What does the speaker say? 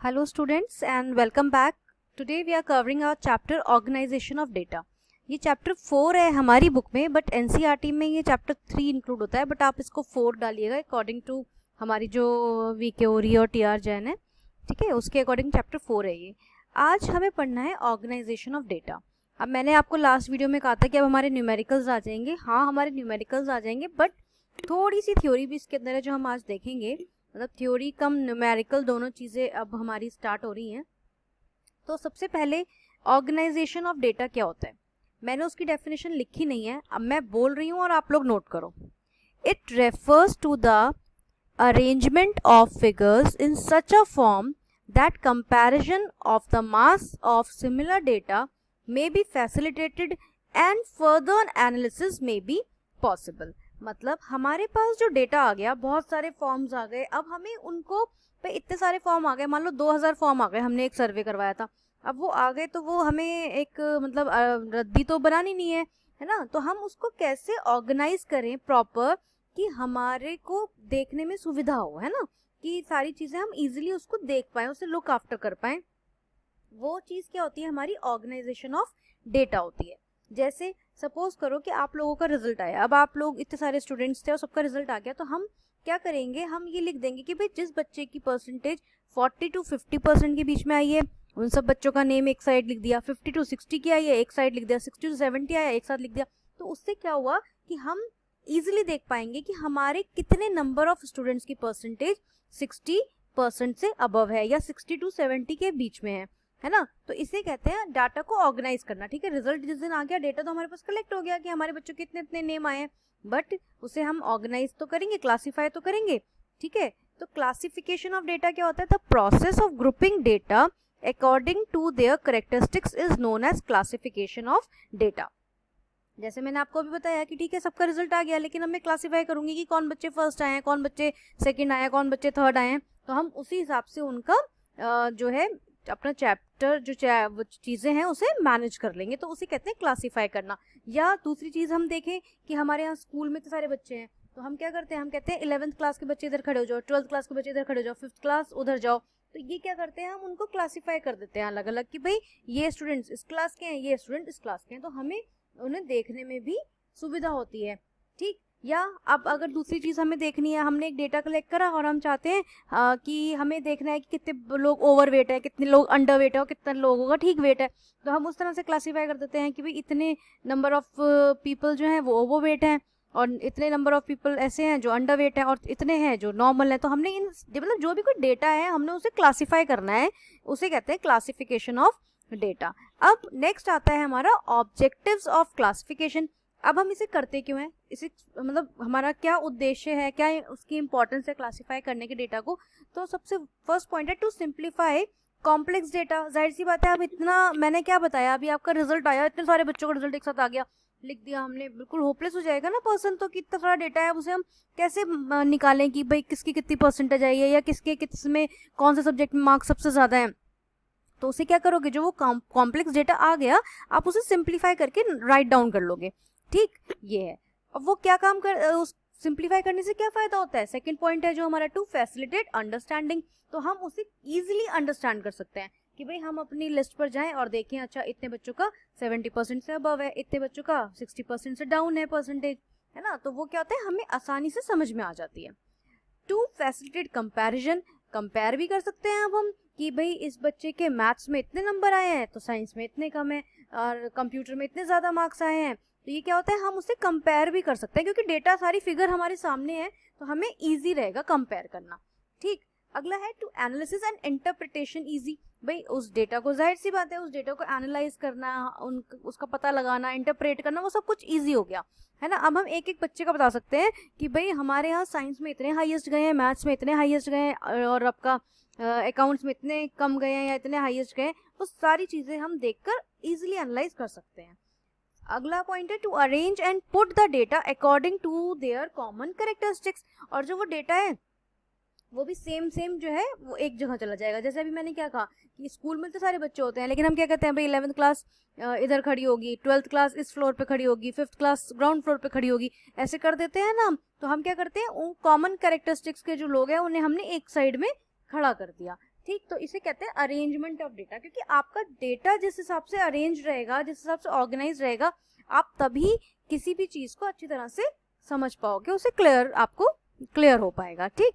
Hello students and welcome back. Today we are covering our chapter Organization of Data. ये chapter 4 है हमारी book में, but NCERT में ये चैप्टर 3 इंक्लूड होता है, बट आप इसको 4 डालिएगा अकॉर्डिंग टू हमारी जो वीके ओरी और टीआर जैन है, ठीक है, उसके अकॉर्डिंग चैप्टर 4 है ये. आज हमें पढ़ना है ऑर्गेनाइजेशन ऑफ डेटा. अब मैंने आपको लास्ट वीडियो में कहा था कि अब हमारे न्यूमेरिकल्स आ जाएंगे. हाँ, हमारे न्यूमेरिकल्स आ जाएंगे, बट थोड़ी सी थ्योरी भी इसके अंदर है जो हम आज देखेंगे. मतलब थ्योरी कम न्यूमेरिकल दोनों चीज़ें अब हमारी स्टार्ट हो रही हैं. तो सबसे पहले ऑर्गेनाइजेशन ऑफ डेटा क्या होता है. मैंने उसकी डेफिनेशन लिखी नहीं है, अब मैं बोल रही हूँ और आप लोग नोट करो. It refers to the arrangement of figures in such a form that comparison of the mass of similar data may be facilitated and further analysis may be possible. मतलब हमारे पास जो डेटा आ गया, बहुत सारे फॉर्म्स आ गए, अब हमें उनको पे इतने सारे फॉर्म आ गए, मान लो 2000 फॉर्म आ गए, हमने एक सर्वे करवाया था, अब वो आ गए तो वो हमें एक मतलब रद्दी तो बनानी नहीं है ना. तो हम उसको कैसे ऑर्गेनाइज करें प्रॉपर कि हमारे को देखने में सुविधा हो, है ना, कि सारी चीज़ें हम इजीली उसको देख पाएँ, उसे लुक आफ्टर कर पाएँ. वो चीज़ क्या होती है, हमारी ऑर्गेनाइजेशन ऑफ डेटा होती है. जैसे सपोज करो कि आप लोगों का रिजल्ट आया, अब आप लोग इतने सारे स्टूडेंट्स थे और सबका रिजल्ट आ गया, तो हम क्या करेंगे, हम ये लिख देंगे कि भाई जिस बच्चे की परसेंटेज 40 to 50% के बीच में आई है, उन सब बच्चों का नेम एक साइड लिख दिया. 50 to 60 की आई है, एक साइड लिख दिया. 60 to 70 आया, एक साथ लिख दिया. तो उससे क्या हुआ कि हम इजिली देख पाएंगे कि हमारे कितने नंबर ऑफ स्टूडेंट्स की परसेंटेज 60% से अबव है या 60 to 70 के बीच में है ना. तो इसे कहते हैं डाटा को ऑर्गेनाइज करना. ठीक है, रिजल्ट जिस दिन आ गया, डेटा तो हमारे पास कलेक्ट हो गया कि हमारे बच्चों के इतने इतने नेम आए हैं, बट उसे हम ऑर्गेनाइज तो करेंगे, क्लासीफाई तो करेंगे. ठीक है, तो क्लासिफिकेशन ऑफ डेटा क्या होता है, the process of grouping data according to their characteristics is known as classification of data. जैसे मैंने आपको अभी बताया कि ठीक है, सबका रिजल्ट आ गया, लेकिन अब मैं क्लासीफाई करूंगी कि कौन बच्चे फर्स्ट आए हैं, कौन बच्चे सेकंड आए हैं, कौन बच्चे थर्ड आए हैं. तो हम उसी हिसाब से उनका जो है अपना चैप्टर जो चीज़ें हैं उसे मैनेज कर लेंगे. तो उसे कहते हैं क्लासीफाई करना. या दूसरी चीज़ हम देखें कि हमारे यहाँ स्कूल में तो सारे बच्चे हैं, तो हम क्या करते हैं, हम कहते हैं 11th क्लास के बच्चे इधर खड़े हो जाओ, 12th क्लास के बच्चे इधर खड़े हो जाओ, 5th क्लास उधर जाओ. तो ये क्या करते हैं, हम उनको क्लासीफाई कर देते हैं अलग अलग कि भाई ये स्टूडेंट्स इस क्लास के हैं, ये स्टूडेंट इस क्लास के हैं. तो हमें उन्हें देखने में भी सुविधा होती है. ठीक. या अब अगर दूसरी चीज़ हमें देखनी है, हमने एक डेटा कलेक्ट करा और हम चाहते हैं कि हमें देखना है कि कितने लोग ओवर वेट है, कितने लोग अंडर वेट है और कितने लोगों का ठीक वेट है. तो हम उस तरह से क्लासीफाई कर देते हैं कि भाई इतने नंबर ऑफ पीपल जो हैं वो ओवर वेट हैं और इतने नंबर ऑफ पीपल ऐसे हैं जो अंडर वेट है और इतने हैं जो नॉर्मल है. तो हमने इन मतलब जो भी कोई डेटा है हमने उसे क्लासीफाई करना है, उसे कहते हैं क्लासिफिकेशन ऑफ डेटा. अब नेक्स्ट आता है हमारा ऑब्जेक्टिव्स ऑफ क्लासिफिकेशन. अब हम इसे करते क्यों हैं, इसे मतलब हमारा क्या उद्देश्य है, क्या उसकी इंपॉर्टेंस है क्लासीफाई करने के डेटा को. तो सबसे फर्स्ट पॉइंट है टू सिंप्लीफाई कॉम्प्लेक्स डेटा. जाहिर सी बात है, अब इतना मैंने क्या बताया, अभी आपका रिजल्ट आया, इतने सारे बच्चों का रिजल्ट एक साथ आ गया, लिख दिया हमने, बिल्कुल होपलेस हो जाएगा ना पर्सन. तो कितना सारा डेटा है, उसे हम कैसे निकालें कि भाई किसकी कितनी परसेंटेज आई है या किसके किसमें कौन से सब्जेक्ट में मार्क्स सबसे ज़्यादा हैं. तो उसे क्या करोगे, जो वो कॉम्प्लेक्स डेटा आ गया आप उसे सिंप्लीफाई करके राइट डाउन कर लोगे. ठीक, ये है. अब वो क्या काम कर, उस सिंप्लीफाई करने से क्या फायदा होता है, सेकंड पॉइंट है जो हमारा टू फैसिलिटेट अंडरस्टैंडिंग. तो हम उसे इजीली अंडरस्टैंड कर सकते हैं कि भाई हम अपनी लिस्ट पर जाएं और देखें, अच्छा इतने बच्चों का 70% से अबव है, इतने बच्चों का 60% से डाउन है परसेंटेज, है ना. तो वो क्या होता है, हमें आसानी से समझ में आ जाती है. टू फैसिलिटेट कंपैरिजन, कंपेयर भी कर सकते हैं अब हम कि भाई इस बच्चे के मैथ्स में इतने नंबर आए हैं तो साइंस में इतने कम है और कंप्यूटर में इतने ज़्यादा मार्क्स आए हैं. तो ये क्या होता है, हम उससे कंपेयर भी कर सकते हैं क्योंकि डेटा सारी फिगर हमारे सामने है, तो हमें इजी रहेगा कंपेयर करना. ठीक. अगला है to analysis and interpretation easy. भाई उस डेटा को, जाहिर सी बात है, उस डेटा को एनालाइज करना, उसका पता लगाना, इंटरप्रेट करना, वो सब कुछ ईजी हो गया, है ना. अब हम एक एक बच्चे का बता सकते हैं कि भाई हमारे यहाँ साइंस में इतने हाईएस्ट गए हैं, मैथ्स में इतने हाईएस्ट गए हैं और आपका अकाउंट्स में इतने कम गए हैं या इतने हाईएस्ट गए हैं. वो सारी चीज़ें हम देखकर इजीली एनालाइज कर सकते हैं. अगला पॉइंट है to arrange and put the data according to their common characteristics. और जो वो डेटा है वो भी सेम जो है वो एक जगह चला जाएगा. जैसे अभी मैंने क्या कहा कि स्कूल में तो सारे बच्चे होते हैं, लेकिन हम क्या कहते हैं भाई 11th क्लास इधर खड़ी होगी, 12th क्लास इस फ्लोर पे खड़ी होगी, 5th क्लास ग्राउंड फ्लोर पे खड़ी होगी, ऐसे कर देते हैं ना. तो हम क्या करते हैं, उन कॉमन कैरेक्टरिस्टिक्स के जो लोग हैं उन्हें हमने एक साइड में खड़ा कर दिया. ठीक, तो इसे कहते हैं अरेंजमेंट ऑफ डेटा, क्योंकि आपका डेटा जिस हिसाब से अरेंज रहेगा, जिस हिसाब से ऑर्गेनाइज रहेगा, आप तभी किसी भी चीज को अच्छी तरह से समझ पाओगे, उसे आपको क्लियर हो पाएगा। ठीक,